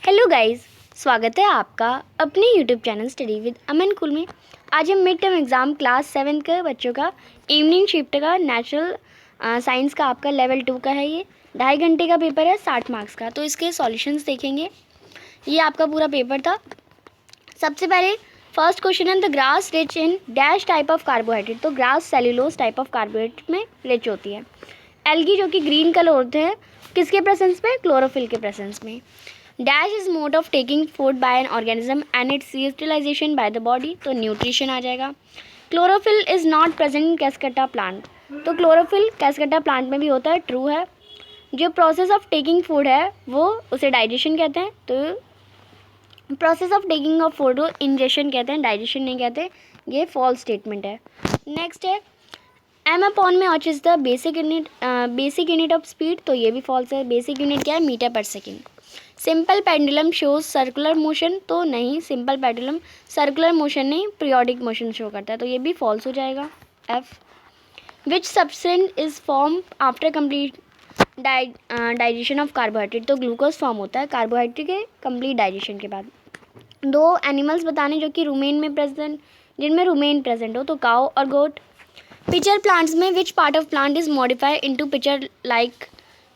Hello guys, स्वागत है आपका अपने यूट्यूब चैनल स्टडी विद अमन कुल में। आज हम मिड टर्म एग्ज़ाम क्लास 7 के बच्चों का इवनिंग शिफ्ट का नेचुरल साइंस का आपका लेवल 2 का है। ये 2.5 घंटे का पेपर है, 60 मार्क्स का। तो इसके सॉल्यूशंस देखेंगे। ये आपका पूरा पेपर था। सबसे पहले फर्स्ट क्वेश्चन है, the grass rich in dash type of carbohydrate. तो grass cellulose type of carbohydrate में रिच होती है। एल्गी जो कि ग्रीन कलर होते हैं, किसके प्रेजेंस में? क्लोरोफिल के प्रेजेंस में। Dash is mode of taking food by an organism and its utilization by the body. तो न्यूट्रिशन आ जाएगा। Chlorophyll is not present in cuscuta plant. तो क्लोरोफिल कैस्केटा प्लांट में भी होता है, ट्रू है। जो प्रोसेस ऑफ टेकिंग फूड है वो उसे डाइजेशन कहते हैं। तो process of taking of food को इंजेशन कहते हैं, डाइजेशन नहीं कहते। ये फॉल्स स्टेटमेंट है। नेक्स्ट है, एम अपॉन में ऑच is the basic unit of speed. तो ये भी फॉल्स है। बेसिक यूनिट क्या है? मीटर पर second. Simple pendulum shows circular motion. तो नहीं, सिंपल पेंडुलम सर्कुलर मोशन नहीं, पीरियोडिक मोशन शो करता है। तो ये भी फॉल्स हो जाएगा, F. Which substance is form after complete digestion of carbohydrate. तो ग्लूकोज फॉर्म होता है कार्बोहाइड्रेट के कंप्लीट डाइजेशन के बाद। दो एनिमल्स बताने जो कि रूमेन में प्रेजेंट, जिनमें रूमेन प्रेजेंट हो। तो काउ और गोट। पिचर प्लांट्स में which part of plant is modified into pitcher like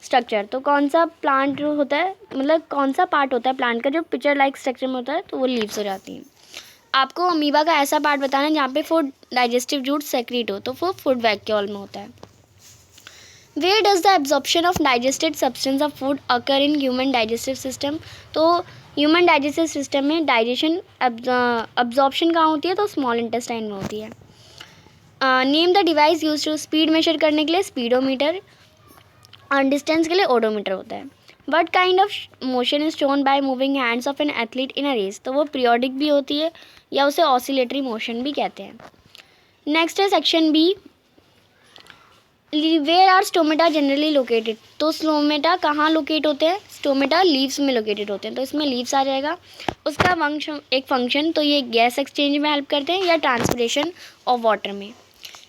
structure. तो कौन सा प्लांट जो होता है, मतलब कौन सा पार्ट होता है प्लांट का जो पिचर लाइक स्ट्रक्चर में होता है? तो वो लीव्स हो जाती हैं। आपको अमीबा का ऐसा पार्ट बताना है जहाँ पे फूड डाइजेस्टिव जूट सेक्रेट हो। तो वो फूड वैक्यूल में होता है। Where does the absorption of digested substance of food occur in human digestive system. तो ह्यूमन डाइजेस्टिव सिस्टम में डाइजेशन एब्जॉर्प्शन कहाँ होती है? तो स्मॉल इंटेस्टाइन में होती है। Name the device use to speed measure करने के लिए स्पीडोमीटर, और डिस्टेंस के लिए ओडोमीटर होता है। What kind of motion is shown by moving hands of an athlete in a race. तो वो पीरियोडिक भी होती है या उसे ऑसिलेटरी मोशन भी कहते हैं। नेक्स्ट है section B, where are stomata generally located. तो स्टोमेटा कहाँ लोकेट होते हैं? स्टोमेटा लीव्स में लोकेटेड होते हैं। तो इसमें लीव्स आ जाएगा। उसका एक फंक्शन, तो ये गैस एक्सचेंज में हेल्प करते हैं या ट्रांसपोर्टेशन ऑफ वाटर में।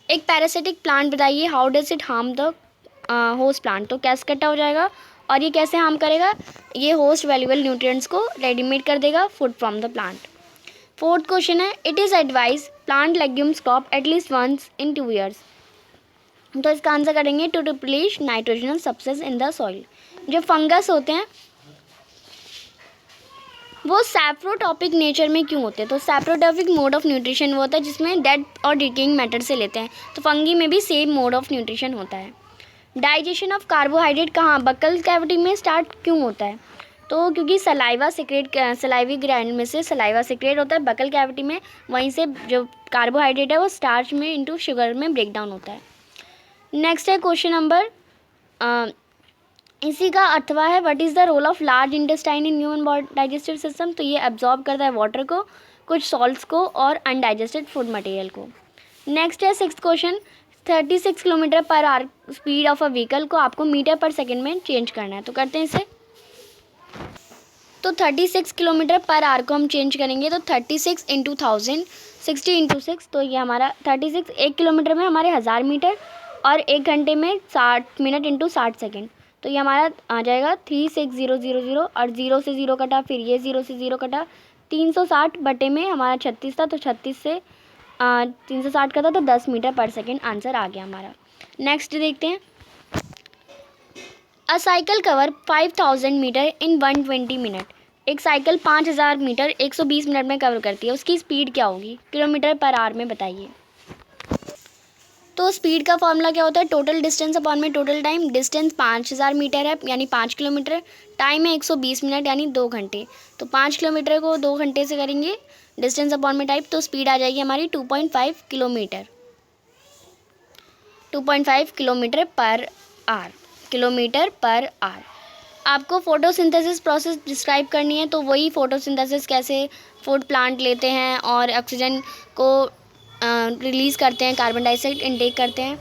एक पैरासिटिक प्लांट बताइए, how does it harm the host plant. तो कैस्केटा हो जाएगा। और ये कैसे हार्म करेगा? ये होस्ट वैल्यूएबल न्यूट्रिएंट्स को रेडीमेड कर देगा, food from the plant. Fourth question है, it is advise plant legumes crop at least once in 2 years। तो इसका आंसर करेंगे to replace nitrogenal substance in the soil. जो फंगस होते हैं वो सैप्रोटॉपिक नेचर में क्यों होते हैं? तो सैप्रोटॉपिक मोड ऑफ न्यूट्रिशन वो होता है जिसमें डेड और डिकेइंग मैटर से लेते हैं। तो फंगी में भी सेम मोड ऑफ न्यूट्रिशन होता है। डाइजेशन ऑफ कार्बोहाइड्रेट कहाँ? बकल कैविटी में स्टार्ट क्यों होता है? तो क्योंकि सलाइवी ग्लैंड में से सलाइवा सिक्रेट होता है बकल कैविटी में। वहीं से जो कार्बोहाइड्रेट है वो स्टार्च में इनटू शुगर में ब्रेक डाउन होता है। नेक्स्ट है क्वेश्चन नंबर, इसी का अथवा है, what is the role of large intestine in human digestive system. तो ये एब्जॉर्ब करता है वाटर को, कुछ सॉल्ट्स को और अनडाइजेस्टेड फूड मटेरियल को। नेक्स्ट है sixth question, 36 kilometre per hour speed of a vehicle को आपको मीटर पर सेकेंड में चेंज करना है। तो करते हैं इसे। तो 36 किलोमीटर पर आवर को हम चेंज करेंगे। तो 36 इंटू 1000, 60 इंटू 6। तो ये हमारा 36 1 किलोमीटर में हमारे 1000 मीटर, और 1 घंटे में 60 मिनट इंटू 60 सेकेंड। तो ये हमारा आ जाएगा 36000, और 0 से 0 कटा, फिर ये 0 से 0 कटा। 360 बटे में हमारा 36 था, तो 36 से 360 का था, तो 10 मीटर पर सेकेंड आंसर आ गया हमारा। नेक्स्ट देखते हैं, a cycle cover 5000 metre in 120 minute. एक साइकिल 5000 मीटर 120 मिनट में कवर करती है। उसकी स्पीड क्या होगी किलोमीटर पर आवर में, बताइए। तो स्पीड का फॉर्मूला क्या होता है? टोटल डिस्टेंस अपॉन में टोटल टाइम। डिस्टेंस 5000 मीटर है यानी 5 किलोमीटर, टाइम है 120 मिनट यानी 2 घंटे। तो 5 किलोमीटर को 2 घंटे से करेंगे डिस्टेंस अपॉन में टाइम, तो स्पीड आ जाएगी हमारी 2.5 किलोमीटर, 2.5 किलोमीटर पर आवर। आपको फोटोसिंथेसिस प्रोसेस डिस्क्राइब करनी है। तो वही फोटोसिंथेसिस कैसे फूड प्लांट लेते हैं और ऑक्सीजन को रिलीज़ करते हैं, कार्बन डाइऑक्साइड इनटेक करते हैं।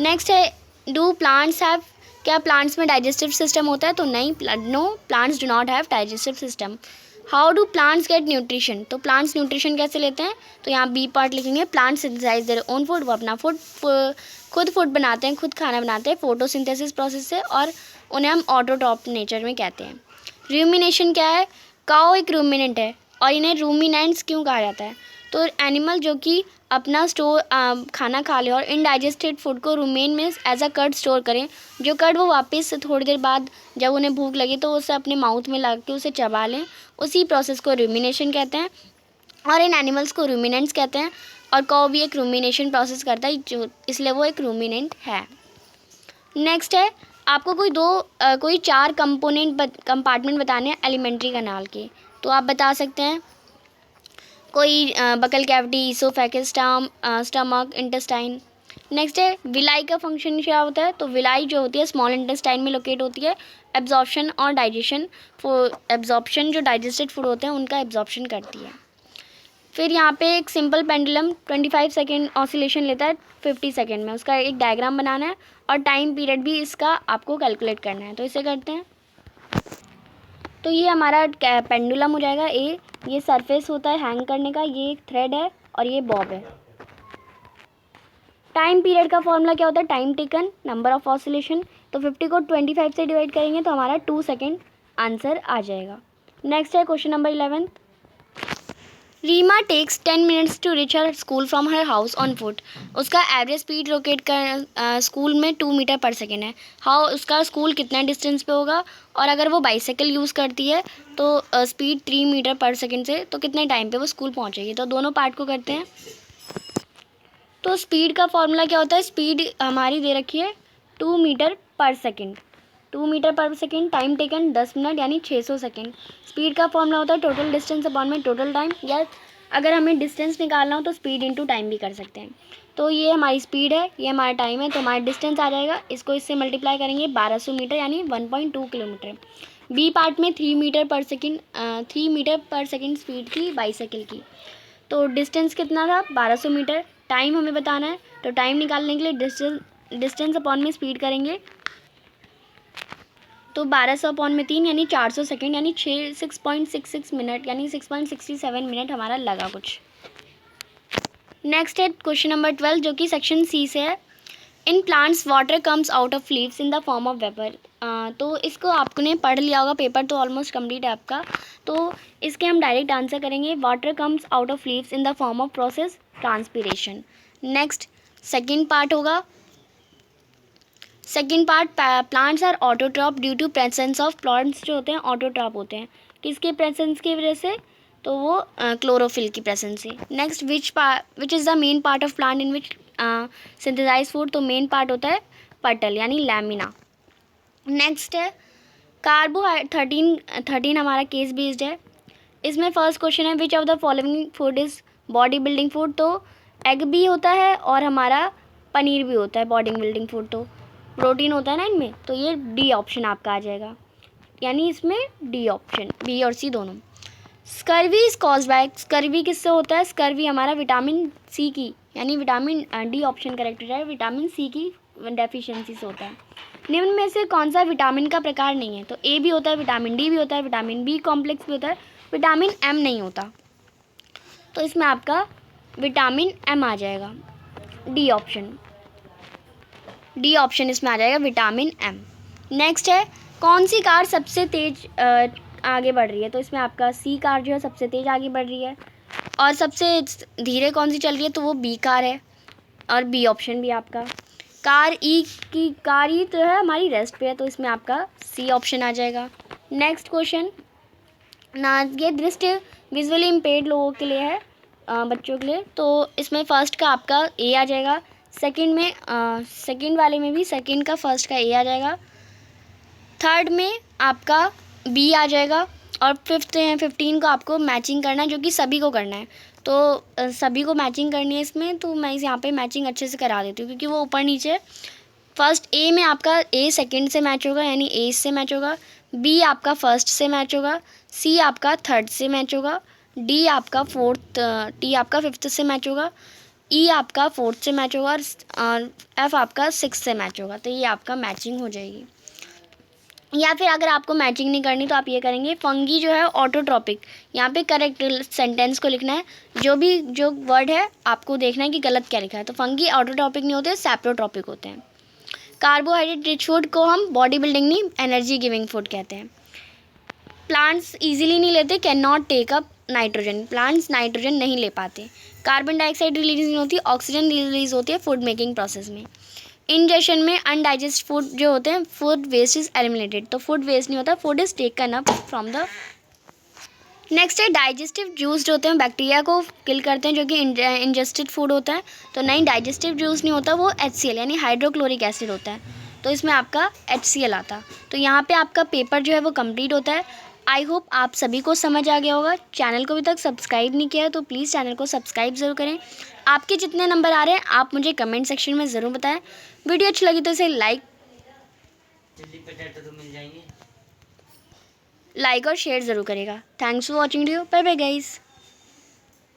नेक्स्ट है, डू प्लांट्स हैव, क्या प्लांट्स में डाइजेस्टिव सिस्टम होता है? तो नहीं, no, plants do not have digestive system. How do plants get nutrition. तो प्लांट्स न्यूट्रिशन कैसे लेते हैं? तो यहाँ बी पार्ट लिखेंगे, plants synthesise their own food. वो अपना खुद फूड बनाते हैं, खुद खाना बनाते हैं फोटोसिंथेसिस प्रोसेस से, और उन्हें हम ऑटोट्रॉफ नेचर में कहते हैं। र्यूमिनेशन क्या है? काऊ एक रूमिनेंट है और इन्हें रूमिनेंट्स क्यों कहा जाता है? तो एनिमल जो कि अपना खाना खा ले और इनडाइजेस्टेड फूड को रूमेन में एज अ कर्ड स्टोर करें, जो कर्ड वो वापस थोड़ी देर बाद जब उन्हें भूख लगे तो उसे अपने माउथ में ला के उसे चबा लें, उसी प्रोसेस को रूमिनेशन कहते हैं और इन एनिमल्स को रूमिनेंट्स कहते हैं। और काऊ भी एक रूमिनेशन प्रोसेस करता है, जो इसलिए वो एक रूमिनेंट है। नेक्स्ट है, आपको कोई 4 कंपार्टमेंट बताने हैं एलिमेंट्री कैनाल के, तो आप बता सकते हैं कोई buccal cavity, oesophagus, stomach, intestine. Next है, विलाई का फंक्शन क्या होता है? तो विलाई जो होती है स्मॉल इंटेस्टाइन में लोकेट होती है, एब्जॉर्प्शन और डाइजेशन। एब्जॉर्प्शन जो डाइजेस्टेड फूड होते हैं उनका एब्जॉर्प्शन करती है। फिर यहाँ पे एक सिंपल पेंडुलम 25 सेकेंड ऑसिलेशन लेता है 50 सेकेंड में, उसका एक डायग्राम बनाना है और टाइम पीरियड भी इसका आपको कैलकुलेट करना है, तो इसे करते हैं। तो ये हमारा पेंडुलम हो जाएगा ए, ये सरफेस होता है हैंग करने का, ये एक थ्रेड है और ये बॉब है। टाइम पीरियड का फॉर्मूला क्या होता है? Time taken number of oscillation, तो 50 को 25 से डिवाइड करेंगे तो हमारा 2 सेकेंड आंसर आ जाएगा। नेक्स्ट है question number 11। Reema takes 10 minutes to reach her school from her house on foot. उसका एवरेज स्पीड रोकेट कर स्कूल में 2 मीटर पर सेकेंड है। हाउ उसका स्कूल कितना डिस्टेंस पे होगा? और अगर वो बाइसाइकिल यूज़ करती है तो स्पीड 3 मीटर पर सेकेंड से, तो कितने टाइम पे वो स्कूल पहुंचेगी? तो दोनों पार्ट को करते हैं। तो स्पीड का फॉर्मूला क्या होता है? स्पीड हमारी दे रखी है 2 मीटर पर सेकेंड, 2 मीटर पर सेकेंड, टाइम टेकन 10 मिनट यानी 600 सेकेंड। स्पीड का फॉर्मूला होता है टोटल डिस्टेंस अपॉन में टोटल टाइम, या अगर हमें डिस्टेंस निकालना हो तो स्पीड इनटू टाइम भी कर सकते हैं। तो ये हमारी स्पीड है, ये हमारा टाइम है, तो हमारा डिस्टेंस आ जाएगा, इसको इससे मल्टीप्लाई करेंगे 1200 मीटर यानी 1.2 किलोमीटर। बी पार्ट में 3 मीटर पर सेकेंड 3 मीटर पर सेकेंड स्पीड थी बाईसाइकिल की, तो डिस्टेंस कितना था? 1200 मीटर। टाइम हमें बताना है, तो टाइम निकालने के लिए डिस्टेंस अपॉन में स्पीड करेंगे, तो 1200 अपॉन में 3 यानी 400 सेकेंड यानी 6.66 मिनट यानी 6.67 मिनट हमारा लगा कुछ। नेक्स्ट है क्वेश्चन नंबर 12 जो कि सेक्शन सी से है। In plants water comes out of leaves in the form of vapour. तो इसको आपने पढ़ लिया होगा, पेपर तो ऑलमोस्ट कंप्लीट है आपका, तो इसके हम डायरेक्ट आंसर करेंगे। Water comes out of leaves in the form of process transpiration. Next second part होगा, second part, plants are autotroph due to presence of, plants जो होते हैं ऑटोट्रॉप होते हैं किसके प्रेजेंस की वजह से? तो वो क्लोरोफिल की प्रेजेंस से। Next which is the main part of plant in which synthesise food, तो मेन पार्ट होता है पटल यानी लैमिना। नेक्स्ट है कार्बो 13 हमारा केस बेस्ड है। इसमें फर्स्ट क्वेश्चन है which of the following food is body building food, तो एग भी होता है और हमारा पनीर भी होता है बॉडी बिल्डिंग फूड, तो प्रोटीन होता है ना इनमें, तो ये डी ऑप्शन आपका आ जाएगा, यानी इसमें डी ऑप्शन, बी और सी दोनों। Scurvy is caused by, scurvy किससे होता है? स्कर्वी हमारा विटामिन सी की यानी विटामिन डी ऑप्शन करेक्ट हो जाएगा, विटामिन सी की डेफिशिएंसी से होता है। निम्न में से कौन सा विटामिन का प्रकार नहीं है? तो ए भी होता है, विटामिन डी भी होता है, विटामिन बी कॉम्प्लेक्स भी होता है, विटामिन एम नहीं होता, तो इसमें आपका विटामिन एम आ जाएगा, डी ऑप्शन, डी ऑप्शन इसमें आ जाएगा विटामिन एम। नेक्स्ट है कौन सी कार सबसे तेज आगे बढ़ रही है? तो इसमें आपका सी कार जो है सबसे तेज आगे बढ़ रही है, और सबसे धीरे कौन सी चल रही है? तो वो बी कार है, और बी ऑप्शन भी आपका। कार ई तो है हमारी रेस्ट पे है, तो इसमें आपका सी ऑप्शन आ जाएगा। नेक्स्ट क्वेश्चन ना, ये दृष्टि विजुअली इम्पेयर्ड लोगों के लिए है, बच्चों के लिए, तो इसमें फर्स्ट का आपका ए आ जाएगा, सेकंड में सेकंड वाले में भी सेकंड का फर्स्ट का ए आ जाएगा, थर्ड में आपका बी आ जाएगा, और 15 को आपको मैचिंग करना है, जो कि सभी को करना है, तो सभी को मैचिंग करनी है इसमें, तो मैं यहाँ पे मैचिंग अच्छे से करा देती हूँ क्योंकि वो ऊपर नीचे। फर्स्ट ए में आपका ए सेकंड से मैच होगा यानी ए से मैच होगा, बी आपका फर्स्ट से मैच होगा, सी आपका थर्ड से मैच होगा, डी आपका फोर्थ, टी आपका फिफ्थ से मैच होगा, ई आपका फोर्थ से मैच होगा, और एफ आपका सिक्स से मैच होगा, तो ये आपका मैचिंग हो जाएगी। या फिर अगर आपको मैचिंग नहीं करनी तो आप ये करेंगे, फंगी जो है ऑटोट्रॉपिक, यहाँ पे करेक्ट सेंटेंस को लिखना है, जो वर्ड है आपको देखना है कि गलत क्या लिखा है, तो फंगी ऑटोट्रॉपिक नहीं होते, सैप्रोट्रॉपिक होते हैं। कार्बोहाइड्रेट रिच फूड को हम बॉडी बिल्डिंग नहीं एनर्जी गिविंग फूड कहते हैं। प्लांट्स इजीली नहीं लेते, can not take up nitrogen, plants nitrogen नहीं ले पाते। कार्बन डाइऑक्साइड रिलीज नहीं होती, ऑक्सीजन रिलीज होती है फूड मेकिंग प्रोसेस में। इंजेशन में अनडाइजेस्ट फूड जो होते हैं, फूड वेस्ट इज एलिमिनेटेड, तो फूड वेस्ट नहीं होता, food is taken up from the. Next है डाइजेस्टिव जूस जो होते हैं बैक्टीरिया को किल करते हैं, जो कि इंजेस्टेड फूड होता है। तो नहीं, डाइजेस्टिव जूस नहीं होता, वो HCl यानी हाइड्रोक्लोरिक एसिड होता है, तो इसमें आपका HCl आता। तो यहाँ पे आपका पेपर जो है वो कंप्लीट होता है। आई होप आप सभी को समझ आ गया होगा। चैनल को अभी तक सब्सक्राइब नहीं किया है तो प्लीज़ चैनल को सब्सक्राइब ज़रूर करें। आपके जितने नंबर आ रहे हैं आप मुझे कमेंट सेक्शन में ज़रूर बताएं। वीडियो अच्छी लगी तो इसे लाइक और शेयर ज़रूर करेगा। Thanks for watching video, bye bye guys.